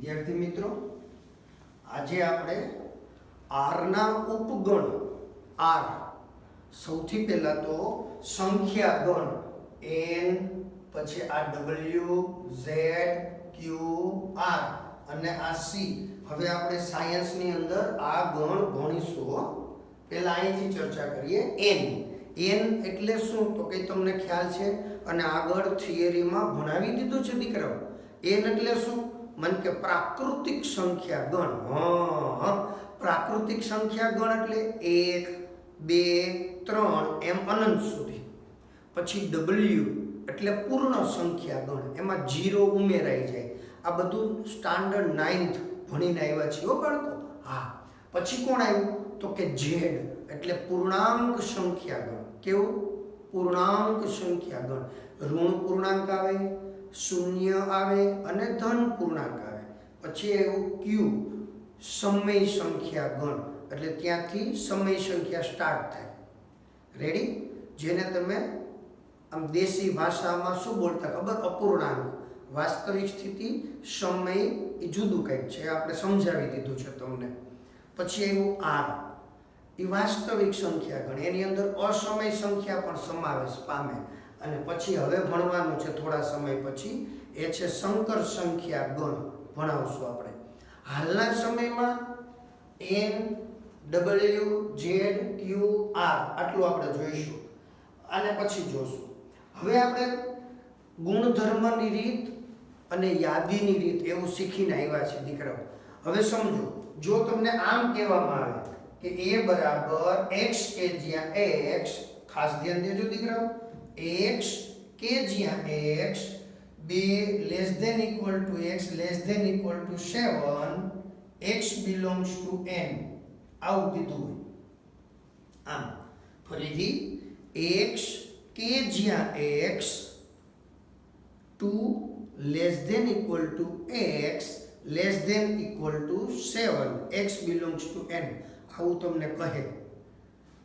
વિદ્યાર્થી મિત્રો, આજે આપણે આરના ઉપગણ આર, સૌથી પહેલા તો સંખ્યા ગણ n, પછી આ w z q r અને આ c. હવે આપણે સાયન્સની અંદર આ ગણ ભણીશું. પહેલા અહીંથી ચર્ચા કરીએ. n એટલે શું તો કે તમને ખ્યાલ છે અને આગળ થિયરીમાં ભણાવી દીધું છે દીકરાઓ. n એટલે શું? મન કે પ્રાકૃતિક સંખ્યા ગણ. પ્રાકૃતિક સંખ્યા ગણ એટલે 1 2 3 એમ અનંત સુધી. પછી w એટલે પૂર્ણ સંખ્યા ગણ, એમાં 0 ઉમેરાઈ જાય. આ બધું સ્ટાન્ડર્ડ 9th ભણીને આવ્યા છીએ હો બાળકો. હા, પછી કોણ આવ્યું તો કે z એટલે પૂર્ણાંક સંખ્યા ગણ. કેવું? પૂર્ણાંક સંખ્યા ગણ. ઋણ પૂર્ણાંક આવે, શૂન્ય આવે અને ધન પૂર્ણાંક આવે. પછી એવું q સમય સંખ્યા ગણ, એટલે ત્યાંથી સમય સંખ્યા સ્ટાર્ટ થાય. રેડી? જેને તમે આમ દેશી ભાષામાં શું બોલતા ખબર? અપૂર્ણાંક. વાસ્તવિક સ્થિતિ સમય એ જુદું કંઈક છે, આપણે સમજાવી દીધું છે તમને. પછી એવું r, એ વાસ્તવિક સંખ્યા ગણ, એની અંદર અસમય સંખ્યા પણ સમાવેશ પામે. અને પછી હવે ભણવાનું છે થોડા સમય પછી, એ છે સંકર સંખ્યા ગણ, ભણાવશું આપણે. હાલના સમયમાં n w z q r આટલું આપણે જોઈશું અને પછી જોશું. હવે આપણે ગુણધર્મની રીત અને યાદીની રીત એવું શીખીને આવ્યા છે દીકરાઓ. હવે સમજો, જો તમને આમ કહેવામાં આવે કે a બરાબર x કે જ્યાં x, ખાસ ધ્યાન દેજો દીકરાઓ, x કે જ્યાં x 2 less than equal to x less than equal to 7, x belongs to n, આવું કીધું હોય. આમ ફરીથી x કે જ્યાં x 2 less than equal to x less than equal to 7, x belongs to n, આવું તમને કહે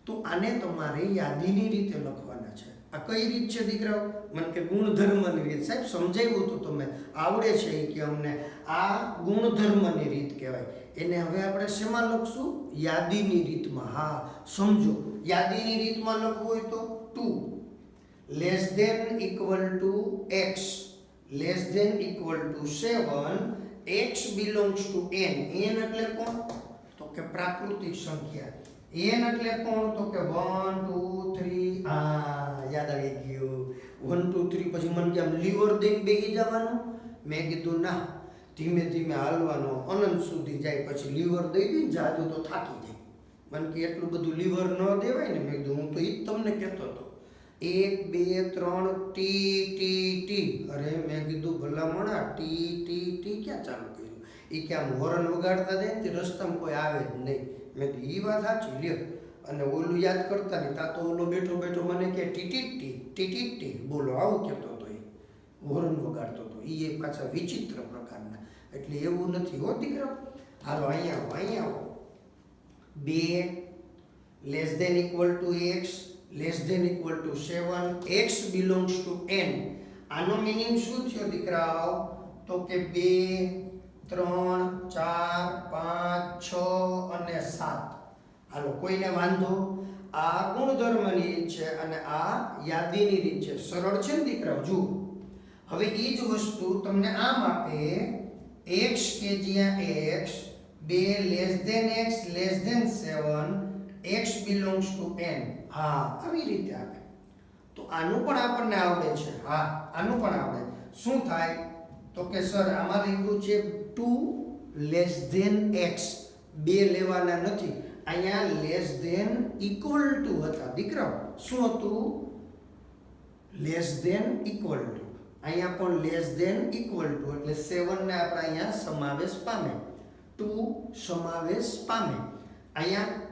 તો આને તમારે યાદીની રીતે લખવાના છે. આ કઈ રીત છે દીકરાઓ? મને કે ગુણધર્મની રીત. સાહેબ સમજાવ્યું હતું તમે, આવડે છે એ કે અમને. આ ગુણધર્મની રીત કહેવાય. એને હવે આપણે શેમાં લખશું? યાદીની રીતમાં. હા સમજો, યાદીની રીતમાં લખવું હોય તો 2 less than equal to x less than equal to 7, x belongs to n. n એટલે કોણ તો કે પ્રાકૃતિક સંખ્યા. n એટલે કોણ તો કે 1 2 3. યાદ આવી ગયું. 1 2 3 પછી મને કે આમ લીવર દઈને બેસી જવાનું. મેં કીધું ના, ધીમે ધીમે હાલવાનું, અનંત સુધી જાય. પછી લીવર દઈ દઈને જાજુ તો થાકી જાય. મને કે એટલું બધું લીવર ન દેવાય ને. મેં કીધું હું તો એ જ તમને કહેતો હતો. 1 2 3 ટી ટી ટી. અરે મેં કીધું ભલામણા ટી ટી ટી ક્યાં ચાલુ કર્યું? એ કે આમ હોર્ન વગાડતા જાય ને રસ્તામાં કોઈ આવે જ નહીં. મેં કીધું એ વાત સાચી લ્યો. અને ઓલું યાદ કરતા નહીં. તા તો ઓલો બેઠો બેઠો મને કે ટીટી ટી ટી બોલો, આવું કહેતો હતો. એ હોર્ન વગાડતો હતો. એ પાછા વિચિત્ર પ્રકારના. એટલે એવું નથી હો દીકરા. હાલો અહીંયા આવો. 2 less than equal to x less than equal to 7, x belongs to n. આનો મિનિંગ શું થયો દીકરાઓ તો કે 2 3 4 5 6 અને 7. હાલો, કોઈને વાંધો? આ ગુણધર્મની રીત છે અને આ યાદીની રીત છે. સરળ છે ને દીકરાઓ? જુઓ, હવે એ જ વસ્તુ તમને આમ આપે, x કે જ્યાં x 2 less than x less than 7, x belongs to n. હા, આવી રીતે આપે તો આનું પણ આપણને આવડે છે. હા, આનું પણ આવડે. શું થાય તો કે સર આમાં લખ્યું છે 2 લેસ ધેન x, 2 લેવાના નથી. અહીંયા લેસ ધેન ઇક્વલ ટુ હતા દીકરાઓ. શું હતું? Less than equal to. અહીંયા પણ લેસ ધેન ઇક્વલ ટુ એટલે 7 ને આપણે અહીંયા સમાવેશ પામે, 2 સમાવેશ પામે. અહીંયા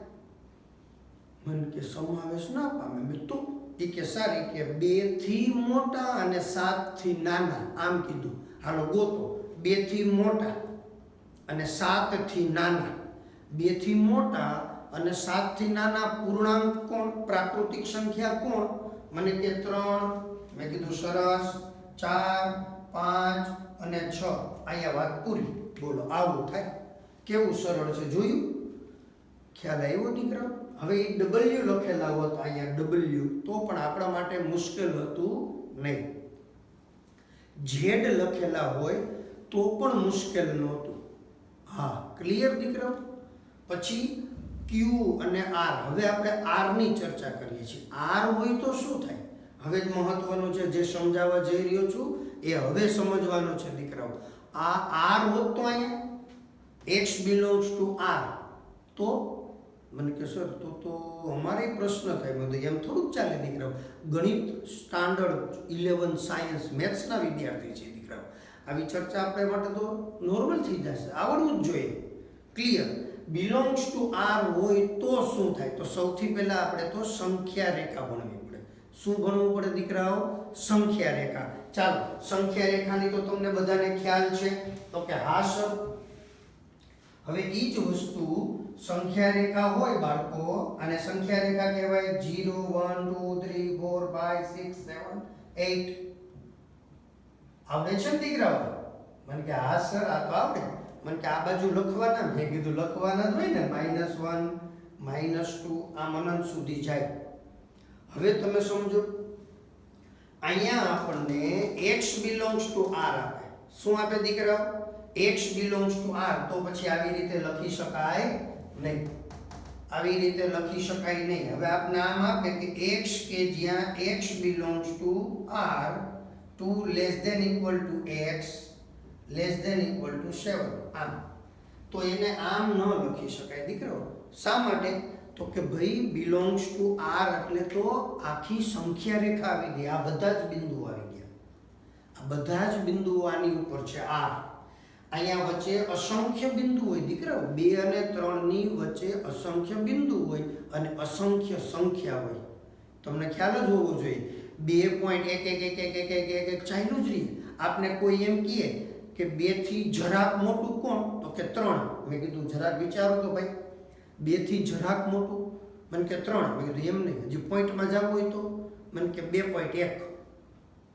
મને કે સમાવેશ ના પામે. મેં તો એ કે સારી કે 2 થી મોટા અને 7 થી નાના, આમ કીધું. હાલો ગોતો. 2 થી મોટા અને 7 થી નાના. 2 થી મોટા અને 7 થી નાના પૂર્ણાંક કોણ? પ્રાકૃતિક સંખ્યા કોણ? મને કે 3. મેં કીધું સરસ. 4 5 અને 6 અહીંયા વાત પૂરી. બોલો આવું થાય. કેવું સરળ છે, જોયું? ખ્યાલ આવ્યો દીકરા? હવે એ ડબલ્યુ લખેલા હોત અહીંયા ડબલ્યુ તો પણ આપણા માટે મુશ્કેલ હતું નહીં. ઝેડ લખેલા હોય તો પણ મુશ્કેલ નહોતું. હા, ક્લિયર દીકરા? પછી ક્યુ અને આર. હવે આપણે આરની ચર્ચા કરીએ છીએ. આર હોય તો શું થાય? હવે જ મહત્વનું છે, જે સમજાવવા જઈ રહ્યો છું એ હવે સમજવાનું છે દીકરાઓ. આ આર હોત તો અહીંયા x બિલોંગ્સ ટુ આર, તો મને કે સર તો અમારે પ્રશ્ન થાય. બધું એમ થોડુંક ચાલે દીકરાઓ. ગણિત સ્ટાન્ડર્ડ 11 સાયન્સ મેથ્સના વિદ્યાર્થી છે દીકરાઓ. આવી ચર્ચા આપણે માટે તો નોર્મલ થઈ જશે, આવડવું જ જોઈએ. ક્લિયર? બિલોંગ્સ ટુ આર હોય તો શું થાય? તો સૌથી પહેલા આપણે તો સંખ્યા રેખા ભણવી પડે. શું ભણવું પડે દીકરાઓ? સંખ્યા રેખા. ચાલો, સંખ્યા રેખાની તો તમને બધાને ખ્યાલ છે. તો કે હા સર. હવે એ જ વસ્તુ સંખ્યા રેખા હોય બાળકો, અને સંખ્યા રેખા કહેવાય 0 1 2 3 4 5 6 7 8. આવડે છે ને દીકરાઓ? મને કે હા સર આ તો આવડે. મને કે આ બાજુ લખવાના? મેં કીધું લખવાના જ હોય ને. -1 -2 આમ અનંત સુધી જાય. હવે તમે સમજો, અહીંયા આપણને x બિલોંગ્સ ટુ r આપે. શું આપે દીકરાઓ? x belongs to r. તો પછી આવી રીતે લખી શકાય નહીં. આવી રીતે લખી શકાય નહીં. હવે આપને આમ આપે કે x કે જ્યાં x belongs to r 2 less than equal to x less than equal to 7. આમ તો એને આમ ન લખી શકાય દીકરો. શા માટે? તો કે ભાઈ બિલોંગ્સ ટુ r એટલે તો આખી સંખ્યા રેખા આવી ગઈ. આ બધા જ બિંદુઓ આવી ગયા. આ બધા જ બિંદુઓ આની ઉપર છે r. અહીંયા વચ્ચે અસંખ્ય બિંદુ હોય દીકરાઓ. 2 અને 3 ની વચ્ચે અસંખ્ય બિંદુ હોય અને અસંખ્ય સંખ્યા હોય. તમને ખ્યાલ જ હોવો જોઈએ. 2.1111111 ચાલ્યું જ રહી. આપને કોઈ એમ કહે કે 2 થી જરાક મોટું કોણ? તો કે 3. મેં કીધું જરાક વિચારો તો ભાઈ. 2 થી જરાક મોટું? મને કે 3. મેં કીધું એમ નહીં, હજી પોઈન્ટમાં જવું હોય તો? મને કે 2.1.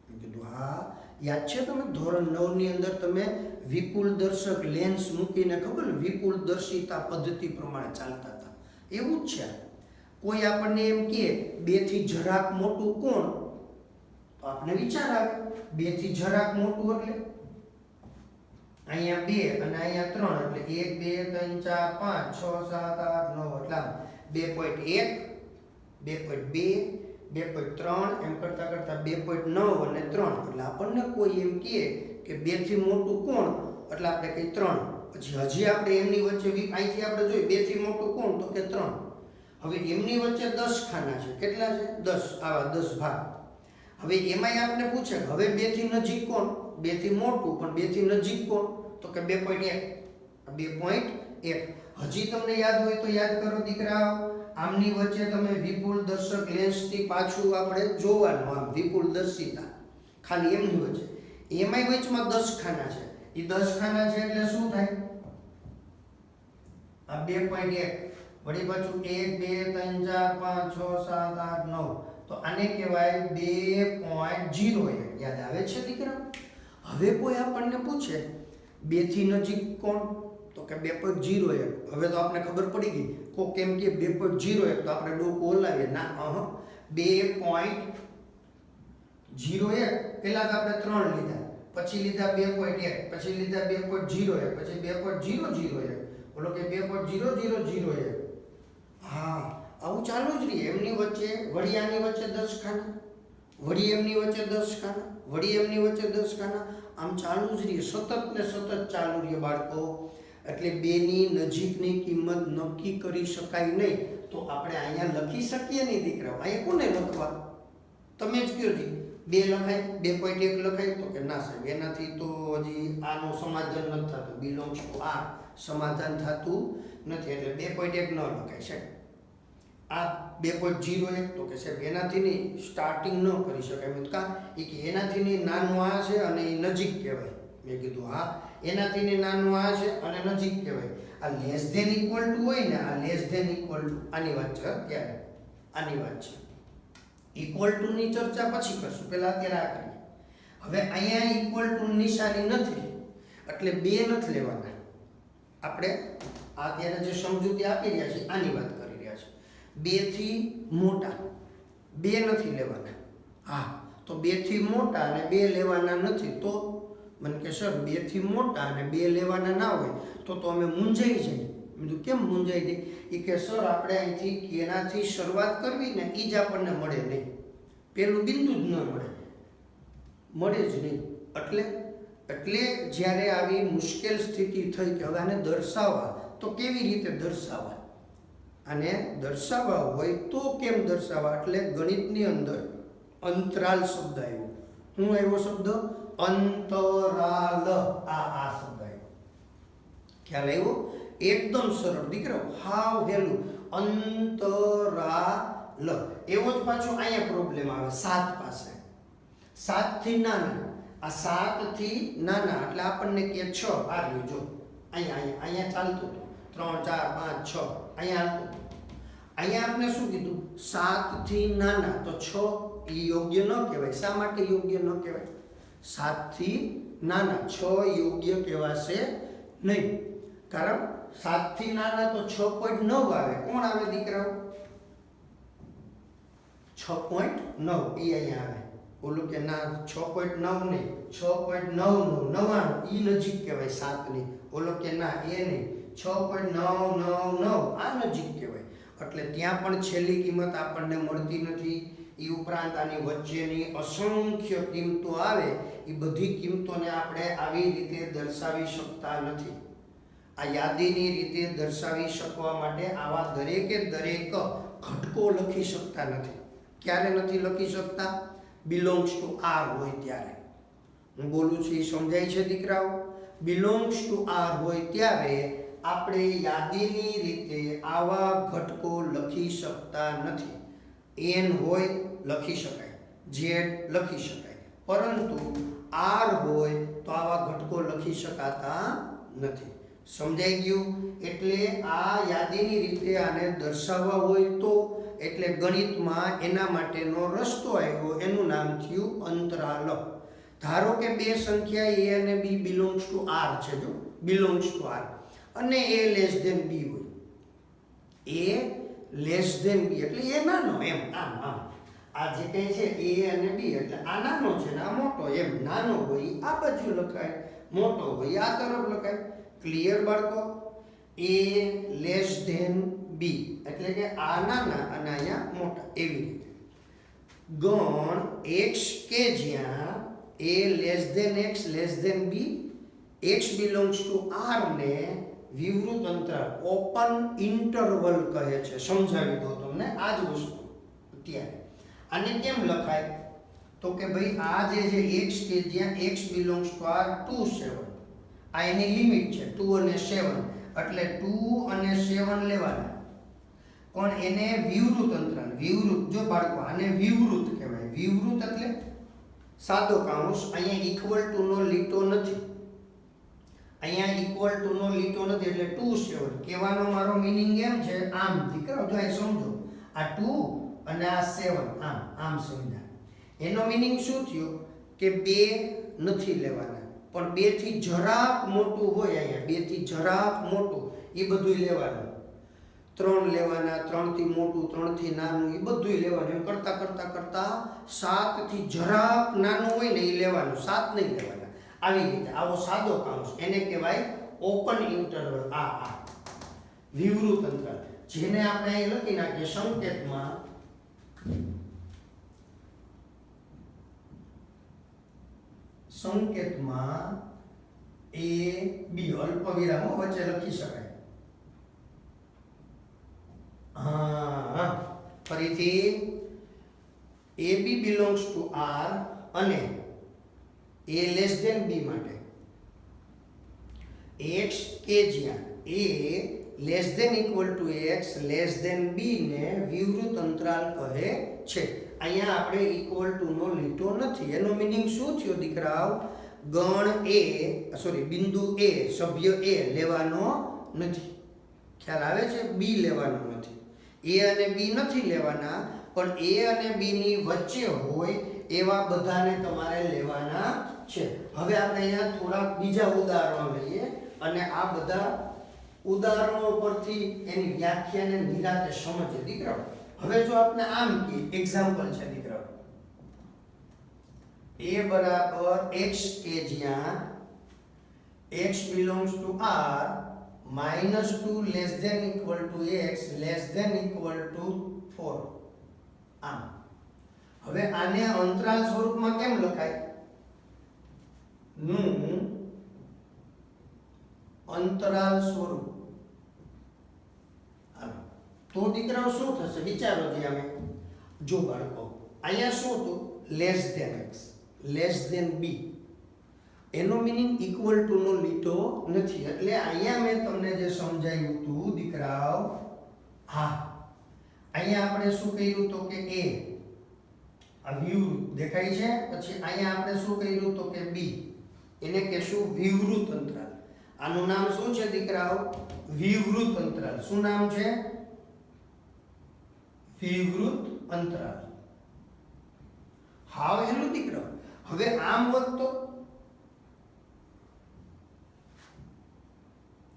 મેં કીધું હા, યાદ છે તમે ધોરણ 9 ની અંદર તમે વિપુલ દર્શક લેન્સ મૂકીને ખબર વિપુલ દર્શિતા પદ્ધતિ પ્રમાણે ચાલતા હતા. એવું જ છે. કોઈ આપણને એમ કહે 2 થી જરાક મોટું કોણ? તો આપણે વિચાર આવે 2 થી જરાક મોટું એટલે અહીંયા 2 અને અહીંયા 3 એટલે 1 2 3 4 5 6 7 8 9 એટલે 2.1 2.2 2.3 એમ કરતા કરતા 2.9 અને 3 એટલે આપણને કોઈ એમ કહે કે 2 થી મોટું કોણ? એટલે આપણે કઈ 3. પછી હજી આપણે એમની વચ્ચે અહીંથી આપણે જોઈએ 2 થી મોટું કોણ? તો કે 3. હવે એમની વચ્ચે 10 ખાના છે. કેટલા છે? 10. આવા 10 ભાગ. હવે એમાંય આપને પૂછે હવે 2 થી નજીક કોણ? 2 થી મોટું પણ 2 થી નજીક કોણ? તો કે 2.1. 2.1. હજી તમને યાદ હોય તો યાદ કરો દીકરા. આમની વચ્ચે તમે વિપુલ દર્શક લેન્સથી પાછું આપણે જોવાનું. આમ વિપુલ દર્શિતા ખાલી એમની વચ્ચે. એમાંય વચમાં 10 ખાના છે. એ 10 ખાના છે એટલે શું થાય? આ 2.1 વળી પાછું 1 2 3 4 5 6 7 8 9. તો આને કહેવાય 2.01. યાદ આવે છે દીકરા? હવે કોઈ આપણને પૂછે 2 થી નજીક કોણ? તો કે 2.01. હવે તો આપણે ખબર પડી ગઈ. કોક કેમ કે 2.01 તો આપણે ડોકો ઓલાવીએ. ના, 2.01 પહેલા તો આપણે 3 લીધા, પછી લીધા 2.1, પછી લીધા 2.01, પછી 2.001, બોલો કે 2.0001. હા, આવું ચાલુ જ રહે. એમની વચ્ચે વળી આની વચ્ચે 10 ખાના, વળી એમની વચ્ચે 10 ખાના, વળી એમની વચ્ચે 10 ખાના. આમ ચાલુ જ રહે. સતત ને સતત ચાલુ રહે બાળકો. એટલે 2 ની નજીકની કિંમત નક્કી કરી શકાય નહીં. તો આપણે અહીંયા લખી શકીએ નહીં દીકરાઓ. અહીંયા કોને લખવા? તમે જ કહો જી 2 લખાય, 2.1 લખાય? તો કે ના સાહેબ, એનાથી તો હજી આનું સમાધાન નથી થતું. બિલોંગ્સ ટુ આ સમાધાન થતું નથી, એટલે 2.1 ન લખાય સાહેબ. આ 2.01 તો કે સાહેબ એનાથી નહીં, સ્ટાર્ટિંગ ન કરી શકાય. મેં કા એ કે એનાથી નહીં નાનું આ છે અને એ નજીક કહેવાય. મેં કીધું હા, એનાથી નહીં નાનું આ છે અને નજીક કહેવાય. આ લેસ ધેન ઇક્વલ ટુ હોય ને, આ લેસ ધેન ઇક્વલ ટુ આની વાત છે. અત્યારે આની વાત છે. ઇક્વલ ટુ ની ચર્ચા પછી કરશું, પહેલા અત્યારે આ કરીએ. હવે અહીંયા ઇક્વલ ટુ નિશાની નથી એટલે 2 નથી લેવાના. આપણે અત્યારે જે સમજૂતી આપી રહ્યા છીએ આની વાત કરી રહ્યા છીએ. 2 થી મોટા 2 નથી લેવાના. હા, તો 2 થી મોટા અને 2 લેવાના નથી. તો મને કે સર 2 થી મોટા અને 2 લેવાના ના હોય તો અમે મૂંઝાઈ જઈએ. મેં કીધું કેમ મૂંઝાઈ જઈએ? એ કે સર આપણે અહીંથી કેનાથી શરૂઆત કરવી ને એ જ આપણને મળે નહીં. પેલું બિંદુ જ ન મળે જ નહીં. એટલે જ્યારે આવી મુશ્કેલ સ્થિતિ થઈ કે હવે આને દર્શાવવા તો કેવી રીતે દર્શાવવા, અને દર્શાવવા હોય તો કેમ દર્શાવવા, એટલે ગણિતની અંદર અંતરાલ શબ્દ આવ્યો. શું આવ્યો શબ્દ? અંતરાલ. આ શબ્દ આવ્યો. ખ્યાલ આવ્યો? એકદમ સરળ દીકરો, હાવ હેલું. અંતરાલ. એવો જ પાછો અહીંયા પ્રોબ્લેમ આવે 7 પાસે. 7 થી નાના. આ 7 થી નાના એટલે આપણને કે 6. આ રહ્યું જો અહીંયા ચાલતું હતું 3 4 5 6 અહીંયા હાલતું. અહીંયા આપણે શું કીધું? 7 થી નાના તો 6 એ યોગ્ય ન કહેવાય. શા માટે યોગ્ય ન કહેવાય? 7 થી નાના 6 યોગ્ય કહેવાશે નહીં. કારણ 7 થી નાના તો 6.9 આવે. કોણ આવે દીકરાઓ? 6.9 એ અહીંયા આવે. ઓલું કે ના 6.9 નહીં, 6.99 ઈ નજીક કહેવાય 7 ની. ઓલો કે ના એ નહીં, 6.999 આ નજીક કહેવાય. એટલે ત્યાં પણ છેલ્લી કિંમત આપણને મળતી નથી. એ ઉપરાંત આની વચ્ચેની અસંખ્ય કિંમતો આવે. એ બધી કિંમતોને આપણે આવી રીતે દર્શાવી શકતા નથી. આ યાદીની રીતે દર્શાવી શકવા માટે આવા દરેકે દરેક ઘટકો લખી શકતા નથી. ક્યારે નથી લખી શકતા? બિલોંગ્સ ટુ આર હોય ત્યારે. હું બોલું છું એ સમજાય છે દીકરાઓ? બિલોંગ્સ ટુ આર હોય ત્યારે આપણે યાદીની રીતે આવા ઘટકો લખી શકતા નથી. એન હોય લખી શકાય, ઝેડ લખી શકાય, પરંતુ આર હોય તો આવા ઘટકો લખી શકાતા નથી. સમજાઈ ગયું? એટલે આ યાદીની રીતે આને દર્શાવવા હોય તો, એટલે ગણિતમાં એના માટેનો રસ્તો આવ્યો. એનું નામ થયું અંતરાલ. ધારો કે 2 સંખ્યા a અને b બિલોંગ્સ ટુ r છે. જો બિલોંગ્સ ટુ r અને a લેસ ધેન b હોય. a લેસ ધેન b એટલે એ નાનો એમ. આમ આ જે કંઈ છે a અને b એટલે આ નાનો છે ને આ મોટો. એમ નાનો હોય આ બાજુ લખાય, મોટો હોય આ તરફ લખાય. ક્લિયર બાળકો? a લેસ ધેન b એટલે કે આ નાના અને અહીંયા મોટા. એવી રીતે ગણ x કે જ્યાં a less than x less than b, x belongs to r ને વિવૃત અંતરાલ ઓપન ઇન્ટરવલ કહે છે. સમજાવી દો તમને આ જ વસ્તુ અત્યારે. આને કેમ લખાય? તો કે ભાઈ આ જે છે x કે જ્યાં x બિલોંગ્સ ટુ r 2 7 આ એની લિમિટ છે 2 અને 7 એટલે 2 અને 7 લેવાના. પણ એને વિવૃત અંતરાલ, વિવૃત જો બાળકો આને વિવૃત કહેવાય. વિવૃત એટલે સાદો કાઉન્સ. અહીંયા ઇક્વલ ટુ નો લીટો નથી. અહીંયા ઇક્વલ ટુ નો લીટો નથી એટલે 2 7. કહેવાનો મારો મીનિંગ એમ છે, આમ દીકરો જો અહીં સમજો, આ 2 અને આ 7 આમ સમજા. એનો મીનિંગ શું થયો કે 2 નથી લેવાના, પણ 2 થી જરાક મોટું હોય. અહીંયા 2 થી જરાક મોટું એ બધું લેવાનું. 3 લેવાના, 3 થી મોટું, 3 થી નાનું એ બધું લેવાનું. એમ કરતા કરતા કરતા 7 થી જરાક નાનું હોય ને એ લેવાનું, 7 નહીં લેવાના. આવી રીતે આવો સાદો કાઉન્સ એને કહેવાય ઓપન ઇન્ટરવલ. આ વિવૃત અંતરાલ, જેને આપણે અહીં લખી નાખીએ સંકેતમાં a b અલ્પ વિરામો વચ્ચે લખી શકાય. ફરીથી ab બિલોંગ્સ ટુ r અને a લેસ ધેન b માટે x કે જ્યાં a less than equal to x less than b ને વિવૃત અંતરાલ કહે છે. અહીંયા આપણે ઇક્વલ ટુ નો લીટો નથી. એનો મીનિંગ શું થયો દીકરાઓ? ગણ બિંદુ a સભ્ય a લેવાનો નથી. ખ્યાલ આવે છે? b લેવાનો નથી. a અને b નથી લેવાના, પણ a અને b ની વચ્ચે હોય એવા બધાને તમારે લેવાના છે. હવે આપણે અહીંયા થોડા બીજા ઉદાહરણો લઈએ અને આ બધા ઉદાહરણો પરથી એની વ્યાખ્યાને નિરાતે સમજીએ દીકરાઓ. હવે જો આપણે આમ કહીએ, એક્ઝામ્પલ છે દીકરાઓ, a બરાબર x કે જ્યાં x belongs to r -2 less than equal to x less than equal to 4. આમ હવે આને અંતરાલ સ્વરૂપમાં કેમ લખાય? નું અંતરાલ સ્વરૂપ. તો દીકરાઓ શું થશે વિચારો જે અમે. જો બાળકો અહીંયા શું હતું? Less than x less than b. એનો મીનિંગ ઇક્વલ ટુ નો લીધો નથી. એટલે અહીંયા મેં તમને જે સમજાવ્યું હતું દીકરાઓ, હા અહીંયા આપણે શું કર્યું તો કે a આ વ્યૂ દેખાય છે. પછી અહીંયા આપણે શું કર્યું તો કે b, એને કહેશું વિવૃત અંતરાલ. આનું નામ શું છે દીકરાઓ? વિવૃત અંતરાલ. શું નામ છે? વિવૃત અંતરાલ. હાવ હેલું દીકરાઓ. હવે આમ હોત તો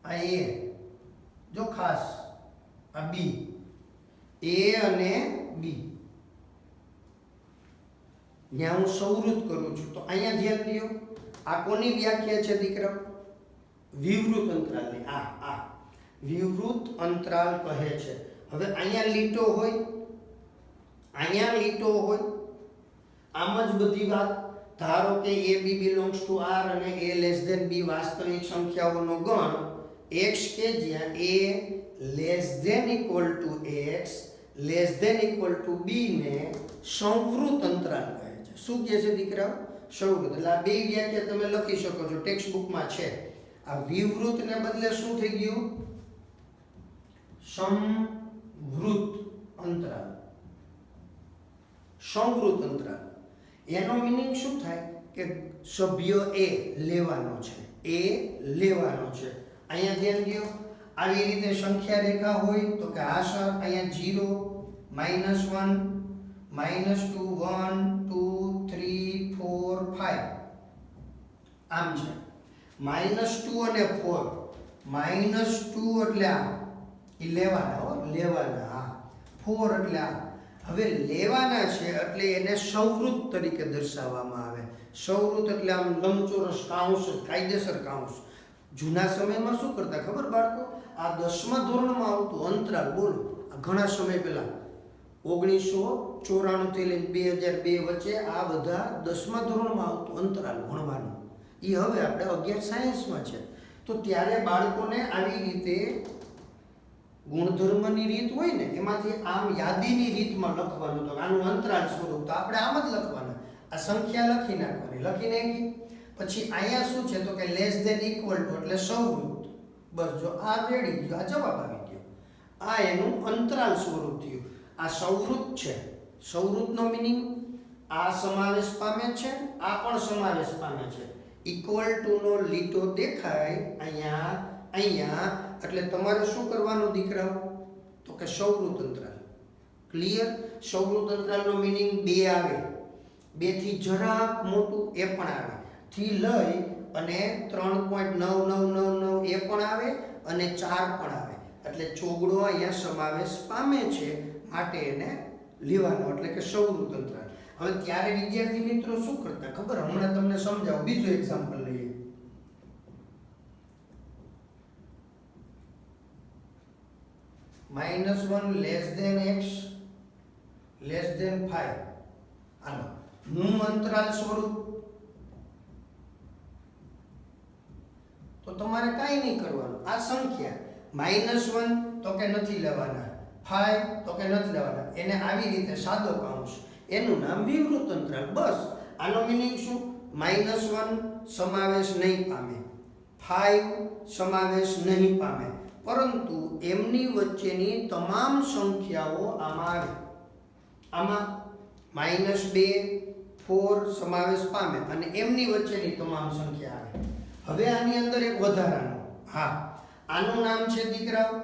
આ a, જો ખાસ આ b, a અને b, ત્યાં હું સંવૃત કરું છું. તો અહીંયા ધ્યાન દો, આ કોની વ્યાખ્યા છે દીકરાઓ? વિવૃત અંતરાલની. આ વિવૃત અંતરાલ કહે છે. હવે અહીંયા લીટો હોય, અહીંયા લીટો હોય, આમ જ બધી વાત. ધારો કે a b belongs to r અને a less than b વાસ્તવિક સંખ્યાઓનો ગણ x કે જ્યાં a less than equal to x less than equal to b ને સંવૃત અંતરાલ કહે છે. શું કહે છે દીકરાઓ? સંવૃત. એટલે આ બે વ્યાખ્યા તમે લખી શકો છો, ટેક્સ્ટ બુકમાં છે. આ વિવૃત ને બદલે શું થઈ ગયું? સંવૃત અંતરાલ. સંવૃત અંતરાલ એનો મીનિંગ શું થાય કે સભ્ય a લેવાનો છે, a લેવાનો છે. અહીંયા ધ્યાન દો, આવી રીતે સંખ્યા રેખા હોય તો કે આ સર અહીંયા 0 -1 -2 1 2 3 4 5 આમ છે. -2 અને 4, -2 એટલે આ એ લેવાના હો, લેવાના. હા 4 એટલે આ. હવે લેવાના છે એટલે એને સંવૃત તરીકે દર્શાવવામાં આવે. સંવૃત એટલે આમ લંબચોરસ કાઉન્સ, કાયદેસર કાઉન્સ. જૂના સમયમાં શું કરતા ખબર બાળકો? આ 10મા ધોરણમાં આવતું અંતરાલ. બોલો, ઘણા સમય પહેલા 1994 થી લઈને 2002 વચ્ચે આ બધા 10મા ધોરણમાં આવતું અંતરાલ ભણવાનું. એ હવે આપણે 11 સાયન્સમાં છે. તો ત્યારે બાળકોને આવી રીતે ગુણધર્મની રીત હોય ને, એમાંથી આમ યાદીની રીતમાં લખવાનું. તો આનું અંતરાલ સ્વરૂપ તો આપણે આમ જ લખવાના. આ સંખ્યા લખી નાખવાની, લખી નાખી. પછી અહીંયા શું છે તો કે લેસ ધેન ઇક્વલ ટુ એટલે સંવૃત. બસ, જો આ રેડી ગયો, આ જવાબ આવી ગયો. આ એનું અંતરાલ સ્વરૂપ થયું. આ સંવૃત છે. સંવૃતનો મીનિંગ આ સમાવેશ પામે છે, આ પણ સમાવેશ પામે છે. ઇક્વલ ટુ નો લીટો દેખાય અહીંયા એટલે તમારે શું કરવાનું દીકરાઓ? તો કે સંવૃત અંતરાલ. ક્લિયર? સંવૃત અંતરાલનો મીનિંગ 2 આવે, 2 થી જરાક મોટું એ પણ આવે, થી લઈ અને 3.9999 એ પણ આવે અને 4 પણ આવે. એટલે ચોગડો અહીંયા સમાવેશ પામે છે, માટે એને લેવાનો, એટલે કે સંવૃત અંતરાલ. હવે ત્યારે વિદ્યાર્થી મિત્રો શું કરતા ખબર? હમણાં તમને સમજાવું. બીજું એક્ઝામ્પલ લઈએ. -1 less than x less than 5. આનો નું અંતરાલ સ્વરૂપ. તો તમારે કાંઈ નહીં કરવાનું. આ સંખ્યા -1 તો કે નથી લેવાના, 5 તો કે નથી લેવાના, એને આવી રીતે સાદો કાઉન્સ, એનું નામ વિવૃત અંતરાલ. બસ, આનો મીનિંગ શું? -1 સમાવેશ નહીં પામે, 5 સમાવેશ નહીં પામે, પરંતુ એમની વચ્ચેની તમામ સંખ્યાઓ આમાં આવે. આમાં -2 4 સમાવેશ પામે અને એમની વચ્ચેની તમામ સંખ્યા આવે. હવે આની અંદર એક વધારાનો, હા, આનું નામ છે દીકરાઓ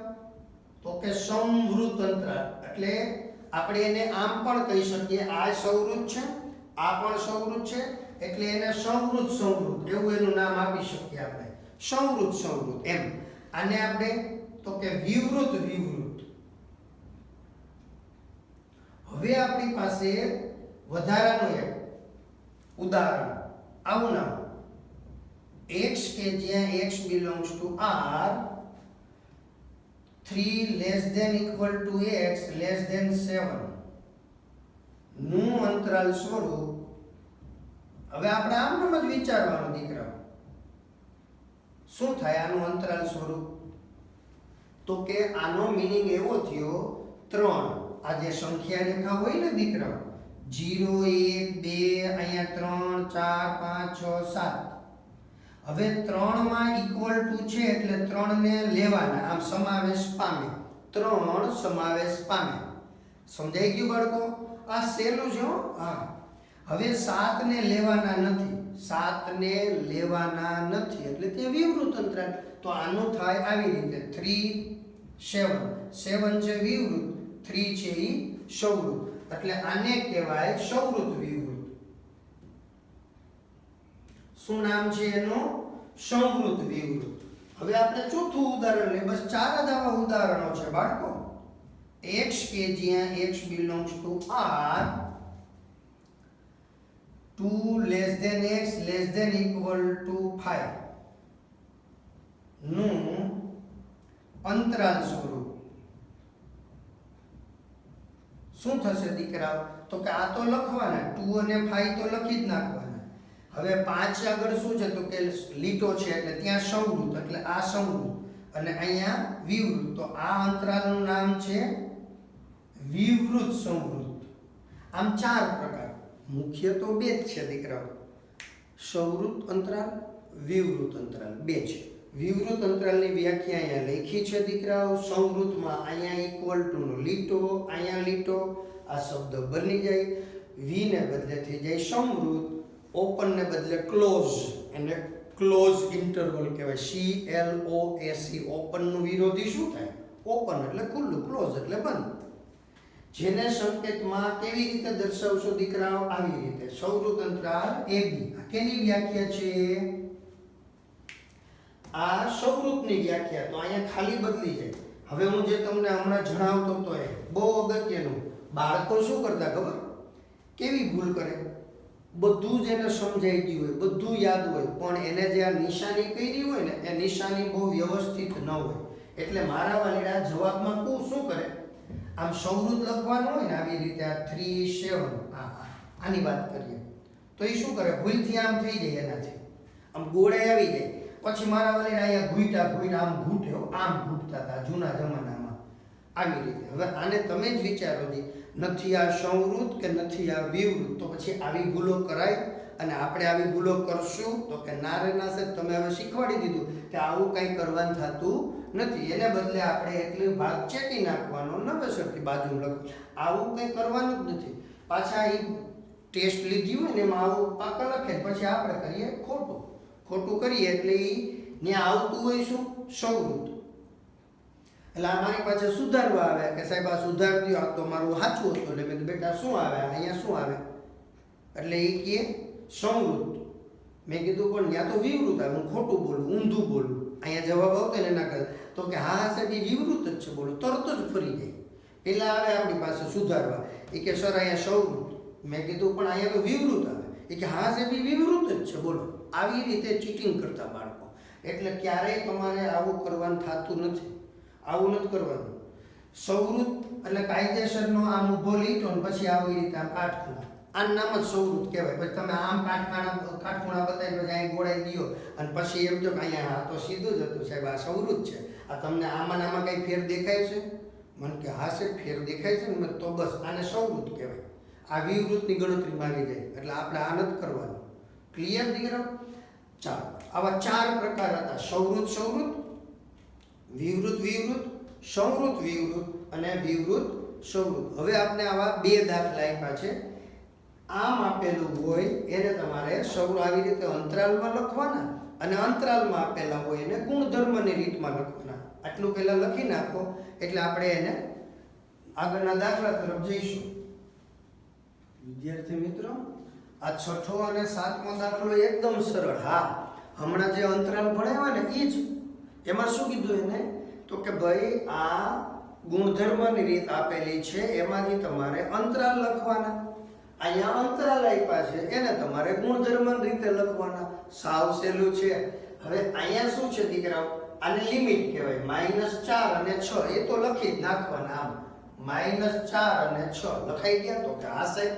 તો કે સંવૃત અંતરાલ. એટલે આપણે એને આમ પણ કહી શકીએ, આ સંવૃત છે, આ પણ સંવૃત છે, એટલે એને સંવૃત એવું એનું નામ આપી શકીએ આપણે, સંવૃત એમ. આને આપણે તો કે વિવૃત. હવે આપણી પાસે વધારાનું એક ઉદાહરણ આવું નામ x કે જ્યાં x belongs to r 3 less than equal to x less than 7 નું અંતરાલ સ્વરૂપ. હવે આપણે આમ જ વિચારવાનું દીકરા, શું થાય આનું અંતરાલ સ્વરૂપ? તો કે આનો મીનિંગ એવો થયો 3. આ જે સંખ્યા રેખા હોય ને દીકરા, 0 1 2 અહીંયા 3 4 5 6 7. હવે 3 માં ઇક્વલ ટુ છે એટલે 3 ને લેવાના, આમ સમાવેશ પામે, 3 સમાવેશ પામે. સમજાઈ ગયું બાળકો? આ સહેલું છે. હા. હવે 7 ને લેવાના નથી એટલે તે વિવૃત અંતરાલ. તો આનું થાય આવી રીતે 3 7 છે વિવૃત, 3 છે ઈ સંવૃત, એટલે આને કહેવાય સંવૃત વિવૃત. શું નામ છે એનું? સંવૃત વિવૃત. હવે આપણે ચોથું ઉદાહરણ લઈએ. બસ 4 જ આવા ઉદાહરણો છે બાળકો. x કે જ્યાં x belongs to r 2 less than x less than equal to 5 નું અંતરાલ સ્વરૂપ. શું થશે દીકરાઓ? તો કે આ તો લખવાના 2 અને 5 તો લખી જ નાખવાના. હવે 5 આગળ શું છે? તો કે લીટો છે એટલે ત્યાં સંવૃત, એટલે આ સંવૃત અને અહીંયા વિવૃત. તો આ અંતરાલનું નામ છે વિવૃત સંવૃત. આમ 4 પ્રકાર. મુખ્ય તો 2 જ છે દીકરાઓ, સંવૃત અંતરાલ, વિવૃત અંતરાલ 2 છે. વિવૃત અંતરાલની વ્યાખ્યા અહીંયા લખી છે દીકરાઓ. સંવૃતમાં અહીંયા ઇક્વલ ટુ નો લીટો, અહીંયા લીટો, આ શબ્દ બની જાય. વી ને બદલે થઈ જાય સંવૃત, ઓપન ને બદલે ક્લોઝ, એને ક્લોઝ ઇન્ટરવલ કહેવાય. CLOSE. ઓપન નું વિરોધી શું થાય? ઓપન એટલે ખુલ્લું, ક્લોઝ એટલે બંધ. જેને સંકેતમાં કેવી રીતે દર્શાવશો દીકરાઓ? આવી રીતે. સંવૃત અંતરાલ AB. કેની વ્યાખ્યા છે? આ સંવૃતની વ્યાખ્યા. તો અહીંયા ખાલી બદલી જાય. હવે હું જે તમને હમણાં જણાવતો હતો એ બહુ અગત્યનું. બાળકો શું કરતા ખબર? કેવી ભૂલ કરે? બધું જ એને સમજાઈ ગયું હોય, બધું યાદ હોય, પણ એને જે આ નિશાની કરી હોય ને એ નિશાની બહુ વ્યવસ્થિત ન હોય. એટલે મારા વાલીડા જવાબમાં શું કરે? આમ સંવૃત લખવાનું હોય ને આવી રીતે, આ 3 7 આની વાત કરીએ તો એ શું કરે? ભૂલથી આમ થઈ જાય, એનાથી આમ ગોળે આવી જાય. પછી મારા વાલીને અહીંયા ઘૂંટા આમ ઘૂંટતા હતા જૂના જમાનામાં આવી રીતે. હવે આને તમે જ વિચારો જી, નથી આ સંવૃત કે નથી આ વિવૃત, તો પછી આવી ભૂલો કરાય? અને આપણે આવી ભૂલો કરશું તો કે નારે ના સાહેબ તમે હવે શીખવાડી દીધું કે આવું કંઈ કરવાનું થતું નથી. એને બદલે આપણે એટલી ભાગ ચેકી નાખવાનો, નવેસરથી બાજુ લખવું, આવું કંઈ કરવાનું જ નથી. પાછા એ ટેસ્ટ લીધી હોય ને એમાં આવું પાકા લખે, પછી આપણે કરીએ ખોટું કરીએ એટલે એ ત્યાં આવતું હોય શું? સંવૃત. એટલે અમારી પાસે સુધારવા આવે કે સાહેબ આ સુધાર દો, આ તો મારું સાચું હતું. એટલે મેં બેટા શું આવે અહીંયા? શું આવે? એટલે એ કહે સંવૃત. મેં કીધું પણ ત્યાં તો વિવૃત આવે, હું ખોટું બોલું, ઊંધું બોલું. અહીંયા જવાબ આવતો ને એના કરતા તો કે હા સાહેબ એ વિવૃત જ છે બોલું, તરત જ ફરી જાય. પેલા આવે આપણી પાસે સુધારવા, એ કે સર અહીંયા સંવૃત. મેં કીધું પણ અહીંયા તો વિવૃત આવે. એ કે હા સાહેબ એ વિવૃત જ છે બોલો. આવી રીતે ચીટિંગ કરતા બાળકો. એટલે ક્યારેય તમારે આવું કરવાનું થતું નથી. આવું નથી કરવાનું. સંવૃત એટલે કાયદેસરનો આમ ઊભો લીટો ને પછી આવી રીતે આમ કાટખૂણા, આનું નામ જ સંવૃત કહેવાય. પછી તમે આમ કાટખૂણા બતાવી પછી અહીં ગોળાઈ દો અને પછી એમ જો કે અહીંયા આ તો સીધું જ હતું સાહેબ, આ સંવૃત છે. આ તમને આમાં કંઈ ફેર દેખાય છે? મને કે હા સાહેબ ફેર દેખાય છે ને, તો બસ આને સંવૃત કહેવાય. આ વિવૃતની ગણતરીમાં આવી જાય. એટલે આપણે આ નથી કરવાનું. ક્લિયર દીકરા? ચાલો, આવા 4 પ્રકાર હતા: સંવૃત, વિવૃત, સંવૃત વિવૃત અને વિવૃત સંવૃત. હવે આપણે આવા 2 દાખલા આપ્યા છે. આમ આપેલું હોય એને તમારે આવી રીતે અંતરાલમાં લખવાના, અને અંતરાલમાં આપેલા હોય એને ગુણધર્મની રીતમાં લખવાના. આટલું પહેલાં લખી નાખો એટલે આપણે એને આગળના દાખલા તરફ જઈશું. વિદ્યાર્થી મિત્રો, આ છઠ્ઠો અને સાતમો દાખલો એકદમ સરળ. હા, હમણાં જે અંતરાલ ભણાવ્યા ને એ જ. એમાં શું કીધું એને? તો કે ભાઈ આ ગુણધર્મની રીત આપેલી છે, એમાંથી તમારે અંતરાલ લખવાના. અહીંયા અંતરાલ આપ્યા છે, એને તમારે ગુણધર્મની રીતે લખવાના. સાવ સહેલું છે. હવે અહીંયા શું છે દીકરાઓ? આને લિમિટ કહેવાય. -4 અને 6 એ તો લખી જ નાખવાના. આમ -4 અને 6 લખાઈ ગયા? તો કે આ સાહેબ.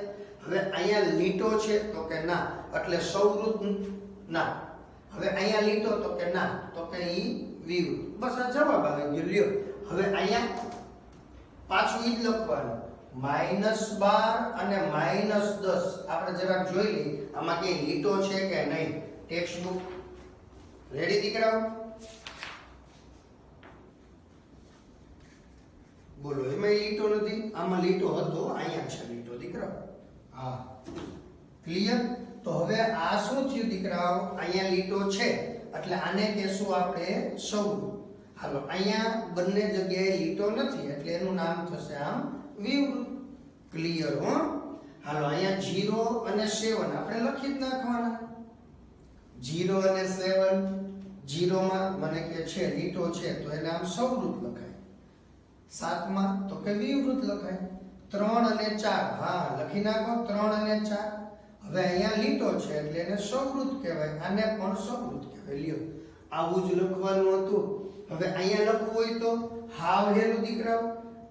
હવે અહીંયા લીટો છે? તો કે ના, એટલે સૌવૃત્ત ના. હવે અહીંયા લીટો? તો કે ના, તો કે ઈ વિવૃત્ત. બસ આ જવાબ આવી ગયો. લ્યો હવે અહીંયા પાછું ઈ જ લખવાનું. -12 અને -10 આપણે જરાક જોઈ લઈએ આમાં કઈ લીટો છે કે નહીં. ટેક્સ્ટ બુક રેડી દીકરાઓ? બોલો, એમાં લીટો નથી? આમાં લીટો હતો, અહીંયા છે લીટો દીકરાઓ. હા, ક્લિયર? તો હવે આ શું થયું દીકરાઓ? અહીંયા લીટો છે એટલે આને કહેશું આપણે સૌવૃત્ત. હાલો, અહીંયા બંને જગ્યાએ લીટો નથી એટલે એનું નામ થશે આમ વિવૃત્ત. ક્લિયર? હો. હાલો, અહીંયા 0 અને 7 આપણે લખી જ નાખવાના. 0 અને 7. 0 માં મને કે છે લીટો છે તો એને આમ સૌવૃત્ત લખાય. 7 માં તો કે વિવૃત્ત લખાય. 3 અને 4 હા લખી નાખો. 3 અને 4. હવે અહીંયા લીટો છે એટલે એને સૌવૃત્ત કહેવાય. આને પણ સૌવૃત્ત કહેવાય. લ્યો, આવું જ લખવાનું હતું. હવે અહીંયા લખવું હોય તો હાવ હેલું દીકરાઓ.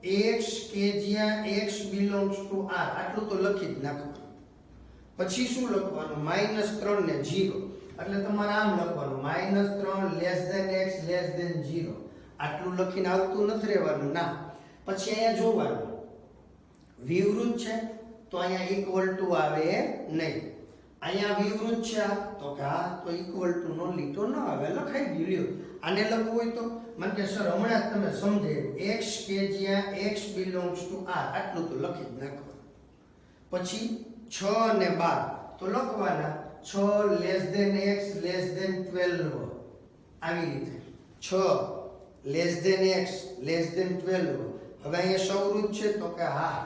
x કે જ્યાં x belongs to r આટલું તો લખી જ નાખવાનું. પછી શું લખવાનું? -3 ને 0 એટલે તમારે આમ લખવાનું -3 x 0. આટલું લખીને આવતું નથી રહેવાનું. ના, પછી અહીંયા જોવાનું વિવૃત્ત છે તો અહીંયા ઇક્વલ ટુ આવે નહીં. અહીંયા વિવૃત્ત છે તો કે હા, તો ઇક્વલ ટુ નો લીટો ન આવે. લખાઈ ગયું. લ્યો, આને લખવું હોય તો મને કે સર હમણાં જ તમે સમજે x કે જ્યાં x belongs to r આટલું તો લખી જ નાખવાનું. પછી 6 અને 12 તો લખવાના 6 x 12 આવી રીતે. 6 x 12. હવે અહીંયા સૌવૃત્ત છે તો કે હા.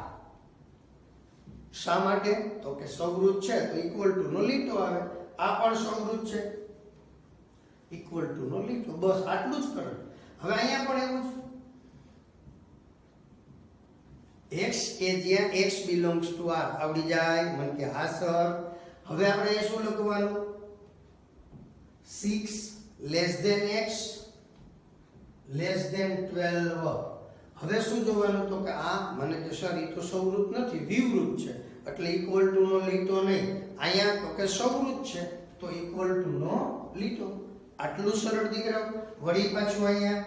શા માટે? તો કે સૌવૃત્ત છે તો ઇક્વલ ટુ નો લીટો આવે. આ પણ સૌવૃત્ત છે, ઇક્વલ ટુ નો લીટો. બસ આટલું જ કરો. હવે અહીંયા પણ એવું જ x કે જ્યાં x belongs to r આવડી જાય. મને કે હા સર. હવે આપણે શું લખવાનું? 6 x 12. હવે શું જોવાનું? તો કે આ મને કે સર એ તો સૌવૃત્ત નથી, વિવૃત્ત છે એટલે ઇક્વલ ટુ નો લીટો નહીં. અહીંયા તો કે સૌવૃત્ત છે તો ઇક્વલ ટુ નો લીટો. આટલું સરળ દીકરાઓ. વળી પાછું અહીંયા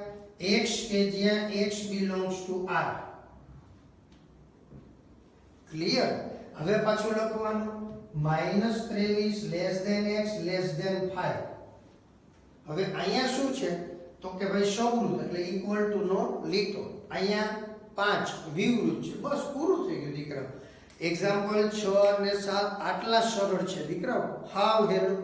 x કે જ્યાં x belongs to r. Clear? હવે પાછું લખવાનું -23 x 5. હવે અહીંયા શું છે? તો કે ભાઈ સૌવૃત્ત એટલે ઇક્વલ ટુ નો લીટો. અહીંયા 5 વિવૃત્ત છે. બસ પૂરું થઈ ગયું દીકરાઓ. એક્ઝામ્પલ 6 અને 7 આટલા સરળ છે દીકરાઓ. હાવ હેલું.